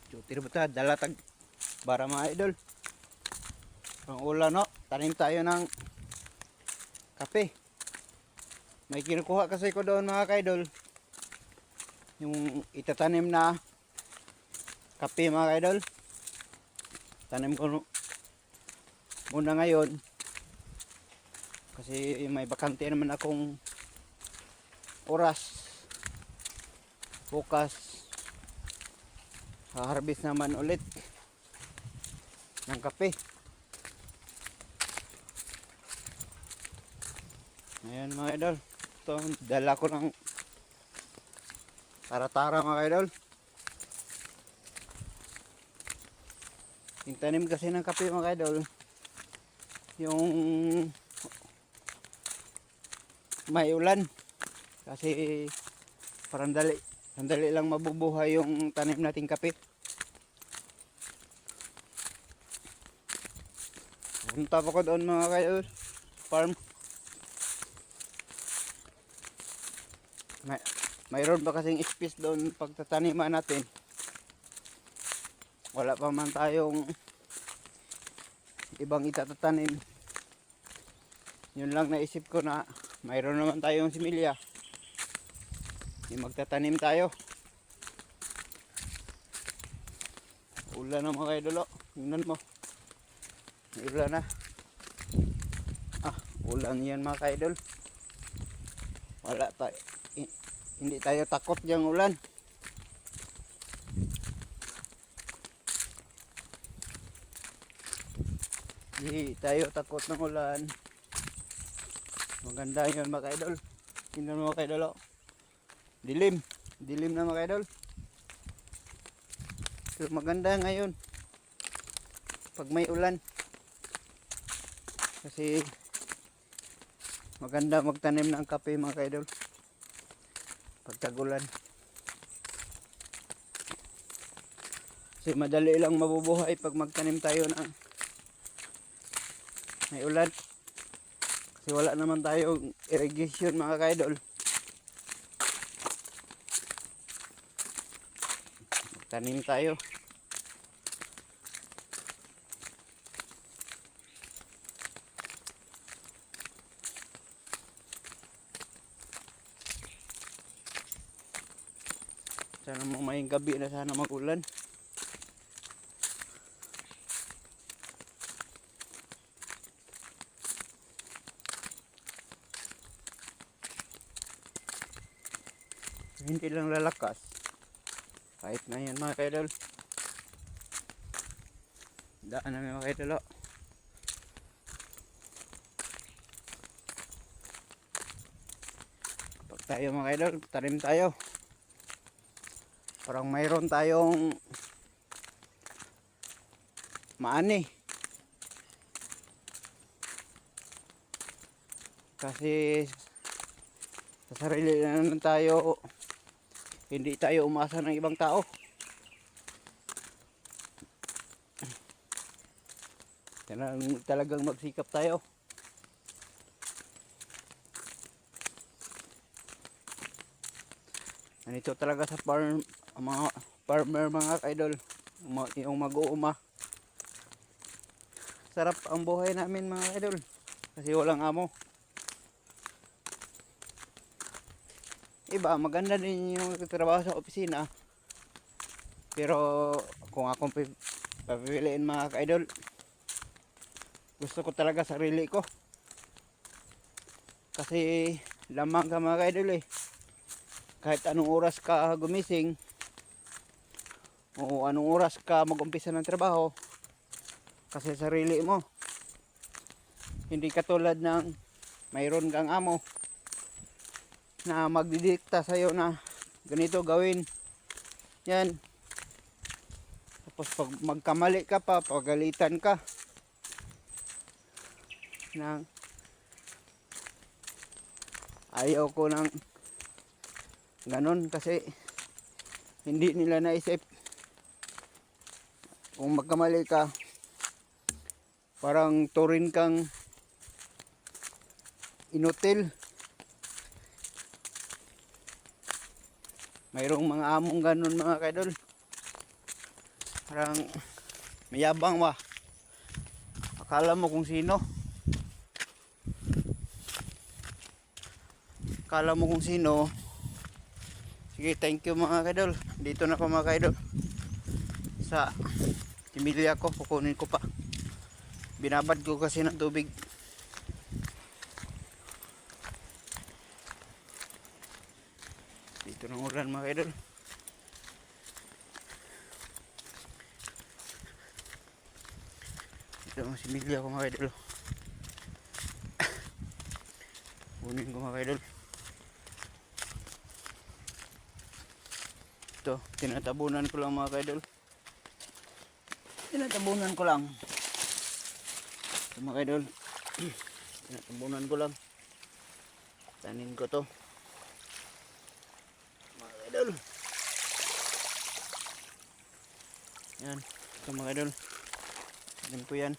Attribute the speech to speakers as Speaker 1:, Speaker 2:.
Speaker 1: Chutir ba ta? Dalatag para mga idol. Ang ulan no, tanim tayo ng kape. May kinukuha kasi ko doon mga kaidol. Yung itatanim na kape mga kaidol. Tanim ko muna ngayon. Kasi may bakante naman akong oras. Bukas harvest naman ulit ng kape. Ayan mga idol, ito dala ko ng tara-tara mga idol. Yung tanim kasi ng kape mga idol, yung may ulan kasi parang sandali lang mabubuhay yung tanim nating kape. Punta pa ko doon mga idol, farm. Mayroon pa kasing space doon pagtataniman natin. Wala pa man tayong ibang itatanim. Yun lang naisip ko na mayroon naman tayong similya. Magtatanim tayo. Ulan na mga idol. Tingnan mo. May ulan na. Ulan yan mga idol. Wala tayo. Hindi tayo takot yung ulan. Hindi tayo takot ng ulan. Maganda yun mga idol. Tingnan mo mga idol. Dilim. Dilim na mga idol. Pero maganda ngayon pag may ulan. Kasi maganda magtanim ng kape mga idol pag tag-ulan. Kasi madali lang mabubuhay pag magtanim tayo ng may ulan. Kasi wala naman tayong irrigation mga kaidol. Magtanim tayo. Sana mamayang gabi na sana mag-ulan. Hindi lang lalakas. Kahit na yan mga kaidol. Daan namin mga kaidol. Kapag tayo mga kaidol, tanim tayo. Parang mayroon tayong maani. Kasi sa sarili na naman tayo, hindi tayo umasa ng ibang tao. Talagang magsikap tayo. Ganito talaga sa farm, mga farmer mga idol, yung mag-uuma. Sarap ang buhay namin mga idol kasi walang amo. Iba maganda din yung trabaho sa opisina, pero kung akong papipiliin mga idol, gusto ko talaga sarili ko kasi lamang ka mga idol kahit anong oras ka gumising o anong oras ka mag-umpisa ng trabaho, kasi sarili mo. Hindi katulad ng mayroon kang amo na magdidikta sa'yo na ganito gawin yan, tapos pag magkamali ka pa, pagalitan ka ng ayaw ko ng ganon. Kasi hindi nila naisip kung magkamali ka, parang turin kang inutil. Mayroong mga among ganon mga kaidol. Parang mayabang ba? Akala mo kung sino. Akala mo kung sino. Sige, thank you mga kaidol. Dito na ako mga kaidol. Sa timilya ko, kukunin ko pa. Binabad ko kasi ng tubig. Dito ng ulan mga kaidol. Dito ang similya ko mga kaidol. Kunin ko mga kaidol. Ito, tinatabunan ko lang mga kaidol. Tinatabunan ko lang. Ito mga kaidol. Tinatabunan ko lang. Tanin ko to. Mga kaidol. Yan. Ito mga kaidol. Tanin ko yan.